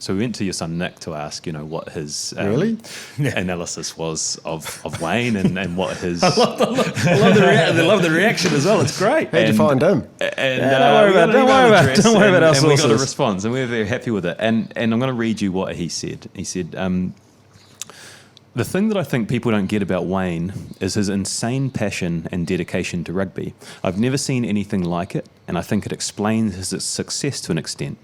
So we went to your son Nick to ask, what his analysis was of Wayne and what his. I love the reaction as well. It's great. How'd you find him? Don't worry about our sources. And we got a response, and we were very happy with it. And I'm going to read you what he said. He said, the thing that I think people don't get about Wayne is his insane passion and dedication to rugby. I've never seen anything like it, and I think it explains his success to an extent.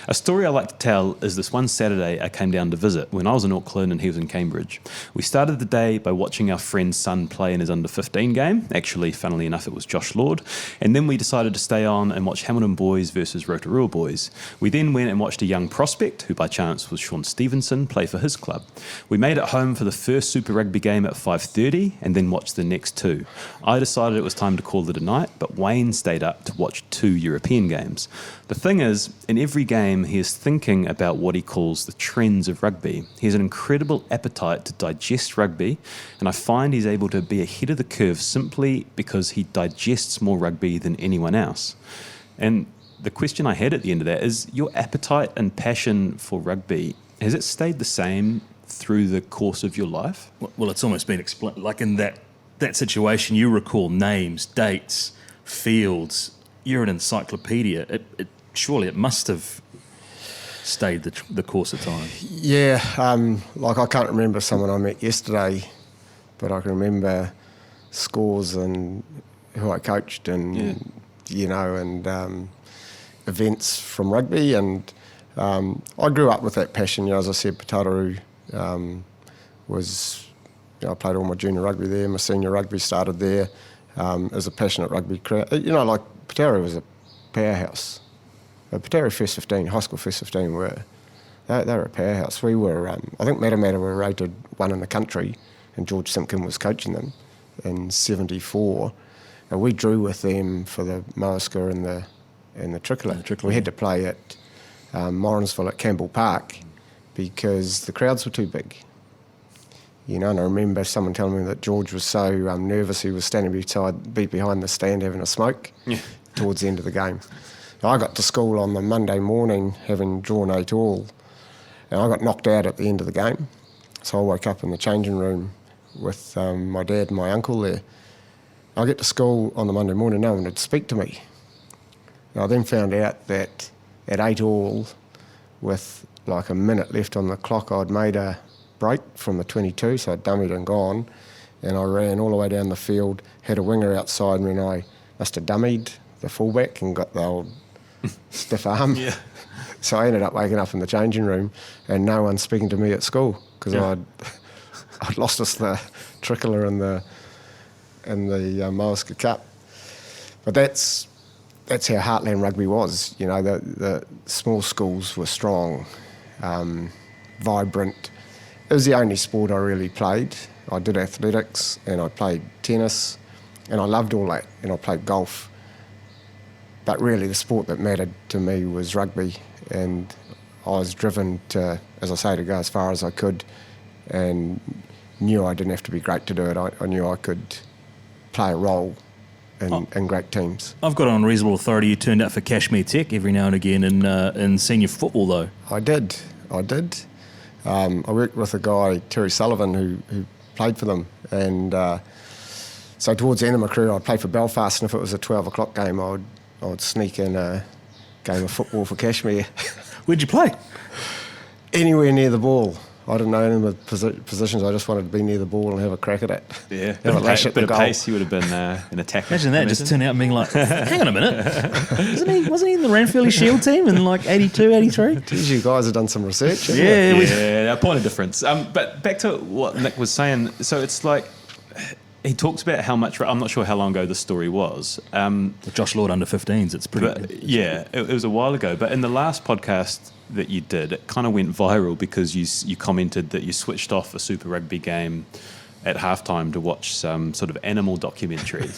A story I like to tell is this one Saturday I came down to visit when I was in Auckland and he was in Cambridge. We started the day by watching our friend's son play in his under-15 game. Actually, funnily enough, it was Josh Lord. And then we decided to stay on and watch Hamilton boys versus Rotorua boys. We then went and watched a young prospect, who by chance was Sean Stevenson, play for his club. We made it home for the first Super Rugby game at 5:30 and then watched the next two. I decided it was time to call it a night, but Wayne stayed up to watch 2 European games. The thing is, in every game, he is thinking about what he calls the trends of rugby. He has an incredible appetite to digest rugby, and I find he's able to be ahead of the curve simply because he digests more rugby than anyone else. And the question I had at the end of that is, your appetite and passion for rugby, has it stayed the same through the course of your life? Well, it's almost been explained. Like in that situation, you recall names, dates, fields. You're an encyclopedia. Surely it must have stayed the course of time. Yeah, I can't remember someone I met yesterday, but I can remember scores and who I coached and, events from rugby. And I grew up with that passion. As I said, Pataru was, I played all my junior rugby there. My senior rugby started there as a passionate rugby crowd. Pataru was a powerhouse. Pataru First 15, high school First 15 they were a powerhouse. We were, I think Matamata were rated 1 in the country, and George Simpkin was coaching them in 74. And we drew with them for the Moaska and the Tricolour. We had to play at Morrinsville at Campbell Park because the crowds were too big. And I remember someone telling me that George was so nervous he was standing behind the stand having a smoke towards the end of the game. I got to school on the Monday morning having drawn 8 all, and I got knocked out at the end of the game. So I woke up in the changing room with my dad and my uncle there. I get to school on the Monday morning, no one would speak to me. And I then found out that at 8 all, with like a minute left on the clock, I'd made a break from the 22, so I'd dummied and gone, and I ran all the way down the field, had a winger outside me, and I must have dummied the fullback and got the old stiff arm. Yeah. So I ended up waking up in the changing room and no one speaking to me at school because I'd lost us the Tricolour and the Moaska Cup. But that's how Heartland Rugby was. The small schools were strong, vibrant. It was the only sport I really played. I did athletics and I played tennis and I loved all that, and I played golf. But really the sport that mattered to me was rugby, and I was driven to, as I say, to go as far as I could, and knew I didn't have to be great to do it. I knew I could play a role in great teams. I've got on reasonable authority you turned out for Kashmir Tech every now and again in senior football though. I did. I worked with a guy, Terry Sullivan, who played for them, and so towards the end of my career I'd play for Belfast, and if it was a 12 o'clock game I would sneak in a game of football for Kashmir. Where'd you play? Anywhere near the ball. I didn't know any of the positions. I just wanted to be near the ball and have a crack at it. Yeah, bit of pace. You would have been an attacker. Imagine that, just turning out and being like, hang on a minute. Wasn't he in the Ranfurly Shield team in like 82, 83? Geez, you guys have done some research. Yeah, a point of difference. But back to what Nick was saying. So it's like, he talks about how much, I'm not sure how long ago the story was. The Josh Lord under 15s, it's pretty... It was a while ago. But in the last podcast that you did, it kind of went viral because you commented that you switched off a Super Rugby game at halftime to watch some sort of animal documentary.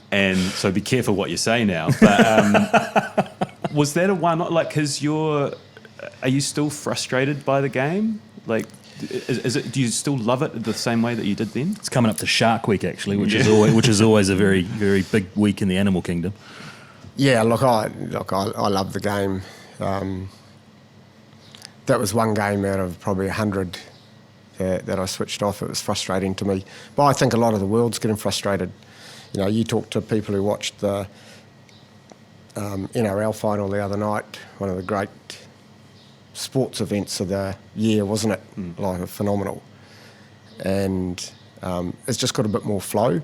And so be careful what you say now. But was that a one-off? Like, are you still frustrated by the game? Like... Is it? Do you still love it the same way that you did then? It's coming up to Shark Week actually, which is always a very, very big week in the animal kingdom. Yeah, I love the game. that was one game out of probably 100 that I switched off. It was frustrating to me. But I think a lot of the world's getting frustrated. You know, you talk to people who watched the NRL final the other night, one of the great sports events of the year, wasn't it? Like, phenomenal. And it's just got a bit more flow.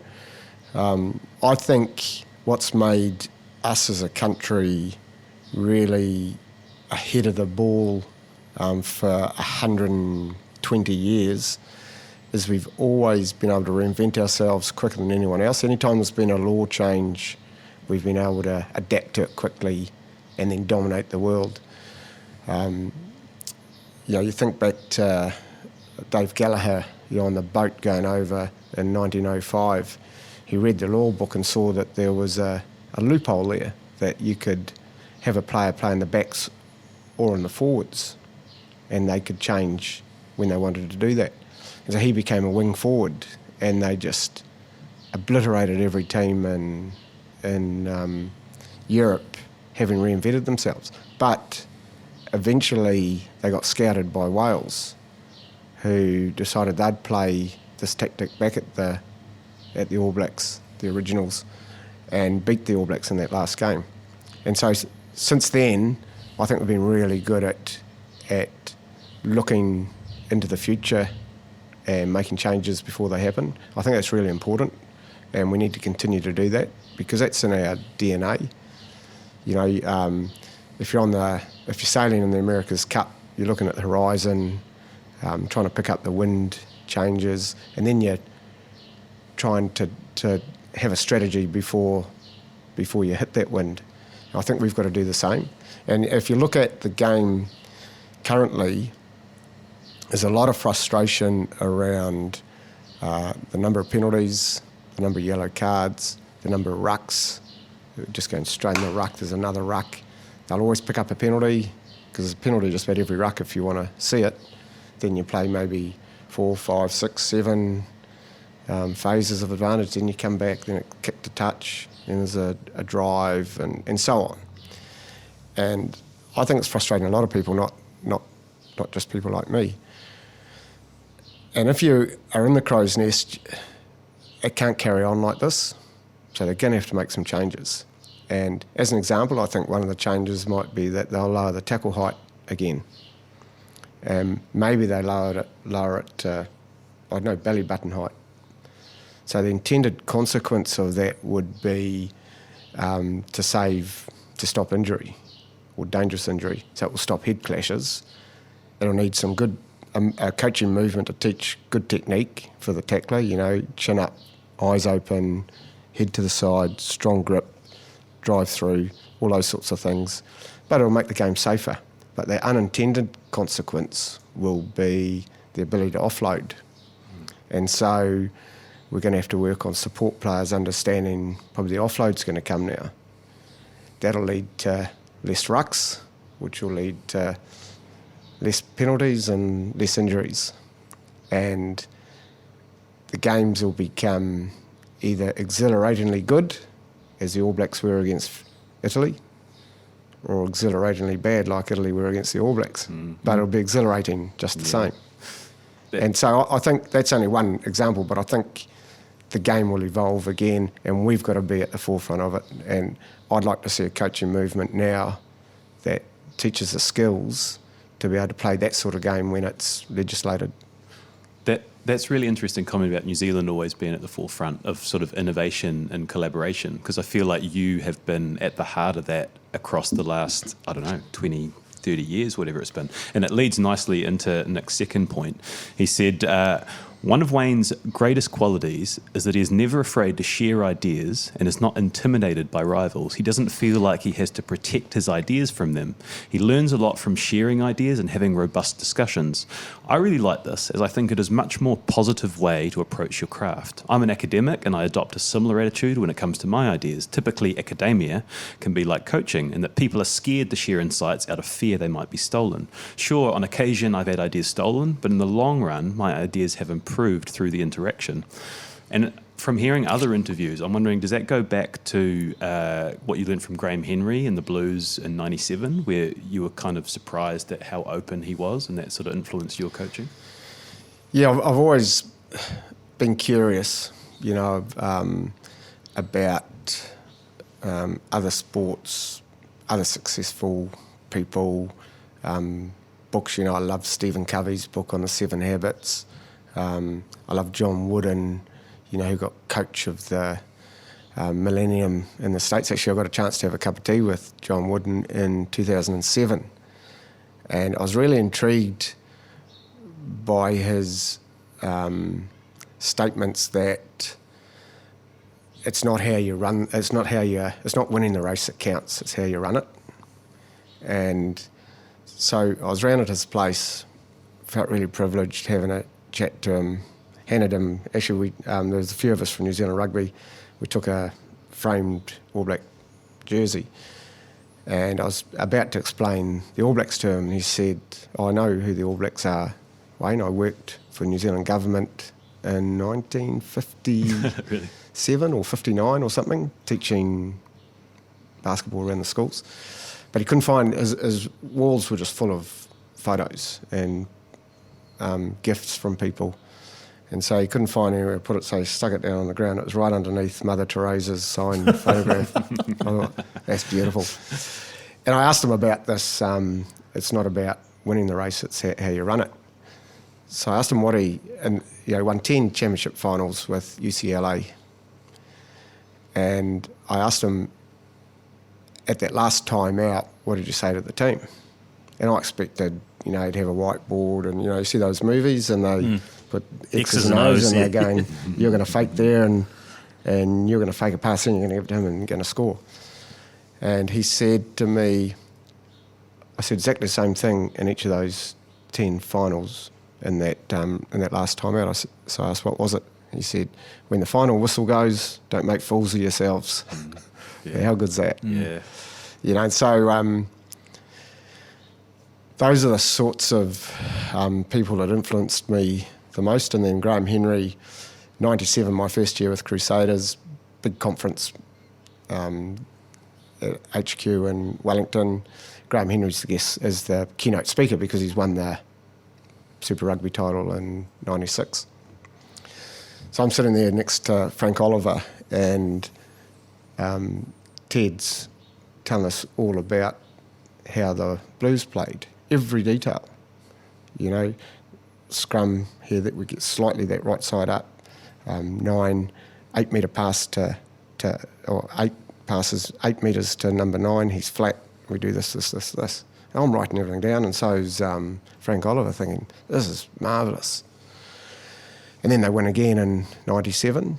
I think what's made us as a country really ahead of the ball for 120 years is we've always been able to reinvent ourselves quicker than anyone else. Anytime there's been a law change, we've been able to adapt to it quickly and then dominate the world. You think back to Dave Gallagher, on the boat going over in 1905. He read the law book and saw that there was a loophole there, that you could have a player play in the backs or in the forwards, and they could change when they wanted to do that. And so he became a wing forward, and they just obliterated every team in Europe, having reinvented themselves. But eventually they got scouted by Wales, who decided they'd play this tactic back at the All Blacks, the originals, and beat the All Blacks in that last game. And so since then, I think we've been really good at looking into the future and making changes before they happen. I think that's really important, and we need to continue to do that because that's in our DNA. If you're sailing in the America's Cup, you're looking at the horizon, trying to pick up the wind changes, and then you're trying to have a strategy before you hit that wind. I think we've got to do the same. And if you look at the game currently, there's a lot of frustration around the number of penalties, the number of yellow cards, the number of rucks. Just going straight in the ruck, there's another ruck. They'll always pick up a penalty, because there's a penalty just about every ruck if you want to see it. Then you play maybe 4, 5, 6, 7 phases of advantage. Then you come back, then it kick to touch, then there's a drive, and so on. And I think it's frustrating a lot of people, not just people like me. And if you are in the crow's nest, it can't carry on like this. So they're going to have to make some changes. And as an example, I think one of the changes might be that they'll lower the tackle height again. Maybe they lower it to, belly button height. So the intended consequence of that would be to stop injury or dangerous injury. So it will stop head clashes. It'll need some good coaching movement to teach good technique for the tackler, chin up, eyes open, head to the side, strong grip, drive through, all those sorts of things. But it'll make the game safer. But the unintended consequence will be the ability to offload. And so we're going to have to work on support players understanding probably the offload's going to come now. That'll lead to less rucks, which will lead to less penalties and less injuries. And the games will become either exhilaratingly good, as the All Blacks were against Italy, or exhilaratingly bad like Italy were against the All Blacks. Mm-hmm. But it'll be exhilarating just the same. And so I think that's only one example, but I think the game will evolve again, and we've got to be at the forefront of it. And I'd like to see a coaching movement now that teaches the skills to be able to play that sort of game when it's legislated. That's really interesting comment about New Zealand always being at the forefront of sort of innovation and collaboration, because I feel like you have been at the heart of that across the last, 20, 30 years, whatever it's been. And it leads nicely into Nick's second point. He said, one of Wayne's greatest qualities is that he is never afraid to share ideas and is not intimidated by rivals. He doesn't feel like he has to protect his ideas from them. He learns a lot from sharing ideas and having robust discussions. I really like this, as I think it is a much more positive way to approach your craft. I'm an academic and I adopt a similar attitude when it comes to my ideas. Typically, academia can be like coaching in that people are scared to share insights out of fear they might be stolen. Sure, on occasion I've had ideas stolen, but in the long run, my ideas have improved through the interaction. And from hearing other interviews, I'm wondering, does that go back to what you learned from Graham Henry in the Blues in '97, where you were kind of surprised at how open he was and that sort of influenced your coaching? Yeah, I've always been curious, about other sports, other successful people, books. I love Stephen Covey's book on the 7 Habits. I love John Wooden, who got coach of the millennium in the States. Actually, I got a chance to have a cup of tea with John Wooden in 2007. And I was really intrigued by his statements that it's not how you run, it's not winning the race that counts, it's how you run it. And so I was round at his place, felt really privileged having a chat to him, handed him, actually there was a few of us from New Zealand Rugby, we took a framed All Black jersey, and I was about to explain the All Blacks to him, and he said, I know who the All Blacks are, Wayne. I worked for New Zealand government in 1957 really? Or 59 or something, teaching basketball around the schools. But he couldn't find, his walls were just full of photos and gifts from people. And so he couldn't find anywhere to put it, so he stuck it down on the ground. It was right underneath Mother Teresa's signed photograph. I thought, that's beautiful. And I asked him about this, it's not about winning the race, it's how you run it. So I asked him what he, and won 10 championship finals with UCLA. And I asked him, at that last time out, what did you say to the team? And I expected, he'd have a whiteboard and, you see those movies and they put X's and O's and they're going, you're going to fake there and you're going to fake a pass and you're going to give it to him and you're going to score. And he said to me, I said exactly the same thing in each of those 10 finals in that last time out. So I asked, what was it? He said, when the final whistle goes, don't make fools of yourselves. Yeah. How good's that? Yeah. And so those are the sorts of people that influenced me the most. And then Graham Henry, 97, my first year with Crusaders, big conference at HQ in Wellington. Graham Henry's is the keynote speaker because he's won the Super Rugby title in '96. So I'm sitting there next to Frank Oliver and Ted's telling us all about how the Blues played, every detail. Scrum here that we get slightly that right side up, 8 metre pass or 8 passes, 8 metres to number 9, he's flat, we do this. And I'm writing everything down, and so's Frank Oliver thinking, this is marvellous. And then they win again in '97,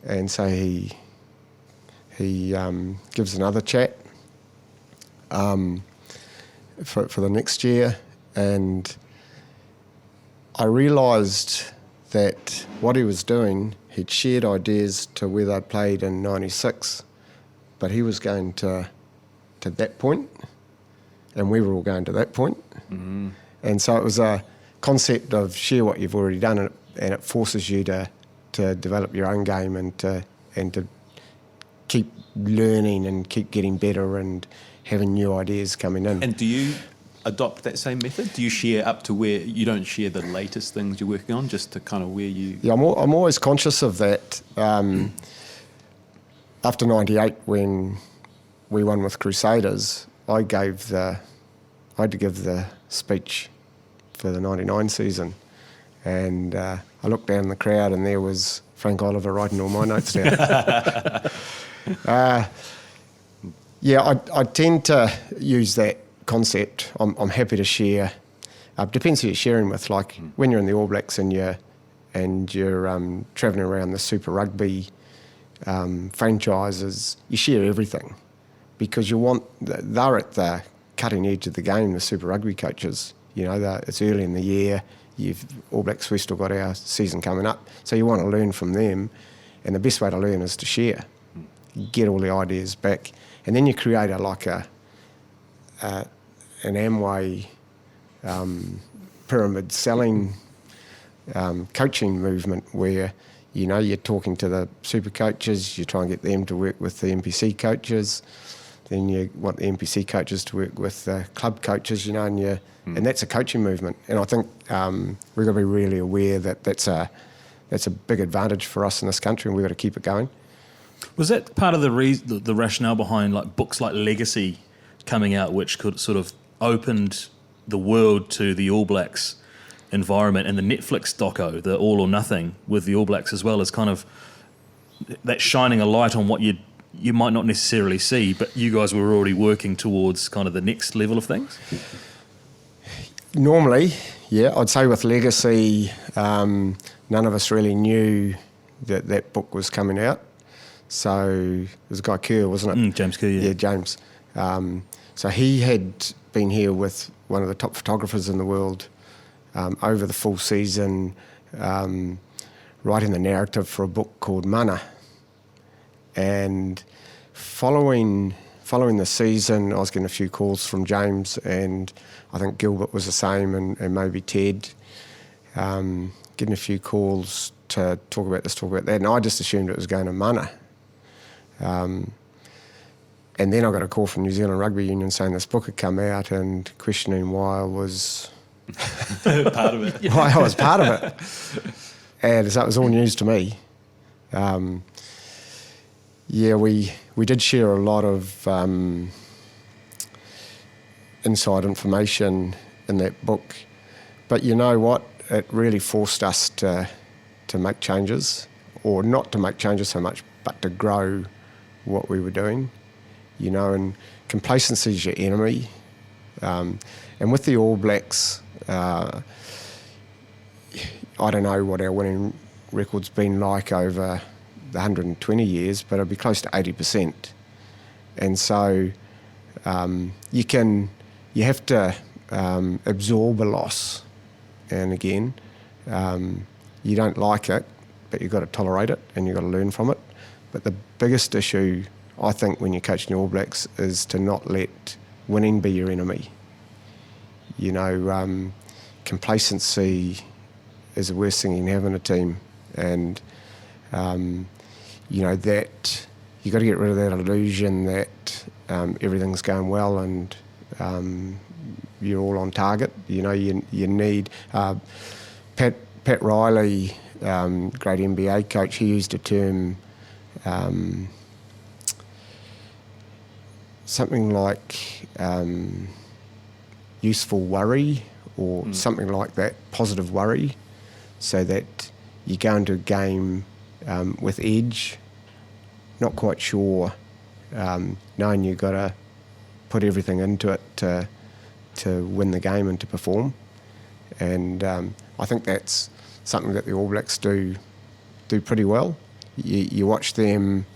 and so he gives another chat for the next year, and I realised that what he was doing, he'd shared ideas to where they played in '96, but he was going to that point, and we were all going to that point. Mm-hmm. And so it was a concept of share what you've already done, and it forces you to develop your own game and to keep learning and keep getting better and having new ideas coming in. And do you adopt that same method? Do you share up to where you don't share the latest things you're working on, just to kind of where you... Yeah, I'm always conscious of that. After '98, when we won with Crusaders, I had to give the speech for the '99 season, and I looked down the crowd and there was Frank Oliver writing all my notes down. I tend to use that concept. I'm happy to share. Depends who you're sharing with. Like when you're in the All Blacks and you're travelling around the Super Rugby franchises, you share everything because they're at the cutting edge of the game. The Super Rugby coaches, it's early in the year. All Blacks, we've still got our season coming up, so you want to learn from them, and the best way to learn is to share. Get all the ideas back, and then you create an Amway pyramid selling coaching movement where You know, you're talking to the super coaches, you try and get them to work with the NPC coaches, then you want the NPC coaches to work with the club coaches, you know, and that's a coaching movement. And I think we've got to be really aware that that's a big advantage for us in this country, and we've got to keep it going. Was that part of the rationale behind like books like Legacy coming out, which could sort of opened the world to the All Blacks environment, and the Netflix doco, the All or Nothing with the All Blacks as well, as kind of that shining a light on what you might not necessarily see, but you guys were already working towards kind of the next level of things? Normally, yeah, I'd say with Legacy, none of us really knew that book was coming out. So it was a guy Kerr, wasn't it? James Kerr, yeah. Yeah, James. So he had been here with one of the top photographers in the world over the full season, writing the narrative for a book called Mana. And following the season, I was getting a few calls from James, and I think Gilbert was the same, and maybe Ted, getting a few calls to talk about this, talk about that, and I just assumed it was going to Mana. And then I got a call from New Zealand Rugby Union saying this book had come out and questioning why I was part of it. why I was part of it. And so it was all news to me. We did share a lot of inside information in that book, but you know what? It really forced us to make changes, or not to make changes so much, but to grow what we were doing. You know, and complacency is your enemy. And with the All Blacks, I don't know what our winning record's been like over the 120 years, but it'll be close to 80%. And so you have to absorb a loss. And again, you don't like it, but you've got to tolerate it and you've got to learn from it. But the biggest issue, I think, when you're coaching the All Blacks is to not let winning be your enemy. You know, complacency is the worst thing you can have in a team. And, you know, that you've got to get rid of that illusion that everything's going well and you're all on target. You know, you need... Pat Riley, great NBA coach, he used a term... something like useful worry, or something like that, positive worry, so that you go into a game with edge, not quite sure, knowing you've got to put everything into it to win the game and to perform. And I think that's something that the All Blacks do pretty well. You watch them,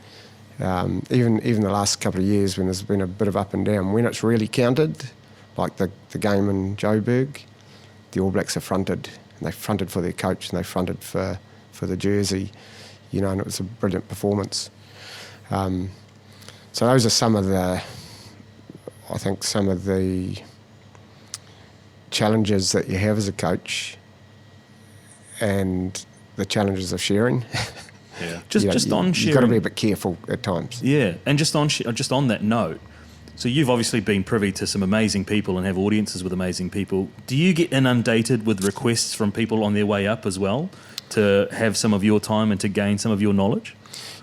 even the last couple of years when there's been a bit of up and down, when it's really counted, like the game in Joburg, the All Blacks are fronted. And they fronted for their coach and they fronted for the jersey, you know, and it was a brilliant performance. So those are some of the challenges that you have as a coach, and the challenges of sharing. Yeah. Just on sharing, you've got to be a bit careful at times. Yeah, and just on that note, so you've obviously been privy to some amazing people and have audiences with amazing people. Do you get inundated with requests from people on their way up as well to have some of your time and to gain some of your knowledge?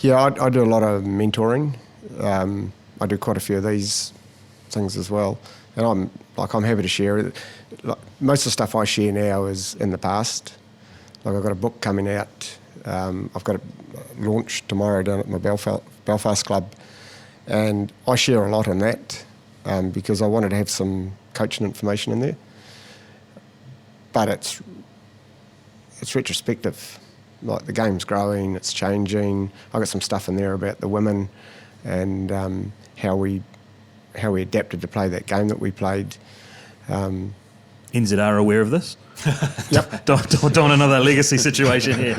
Yeah, I do a lot of mentoring. I do quite a few of these things as well, and I'm happy to share it. Like, most of the stuff I share now is in the past. Like, I've got a book coming out. I've got a launch tomorrow down at my Belfast club, and I share a lot in that because I wanted to have some coaching information in there. But it's retrospective. Like, the game's growing, it's changing. I've got some stuff in there about the women and how we adapted to play that game that we played. NZ are aware of this? Yep. don't want another legacy situation here.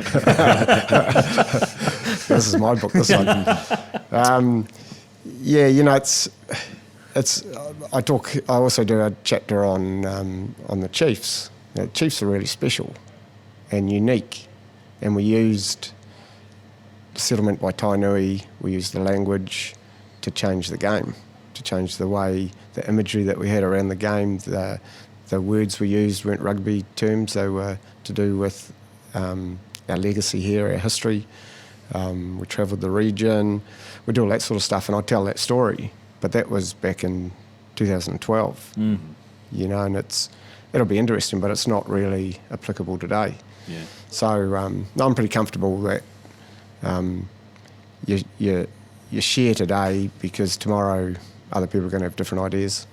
This is my book, this one. Yeah, you know, it's. I also do a chapter on the Chiefs. You know, the Chiefs are really special and unique, and we used settlement by Tainui, we used the language to change the game, to change the way, the imagery that we had around the game. The words we used weren't rugby terms, they were to do with our legacy here, our history. We travelled the region, we do all that sort of stuff, and I tell that story. But that was back in 2012, you know, and it'll be interesting, but it's not really applicable today. Yeah. So I'm pretty comfortable that you share today because tomorrow other people are going to have different ideas.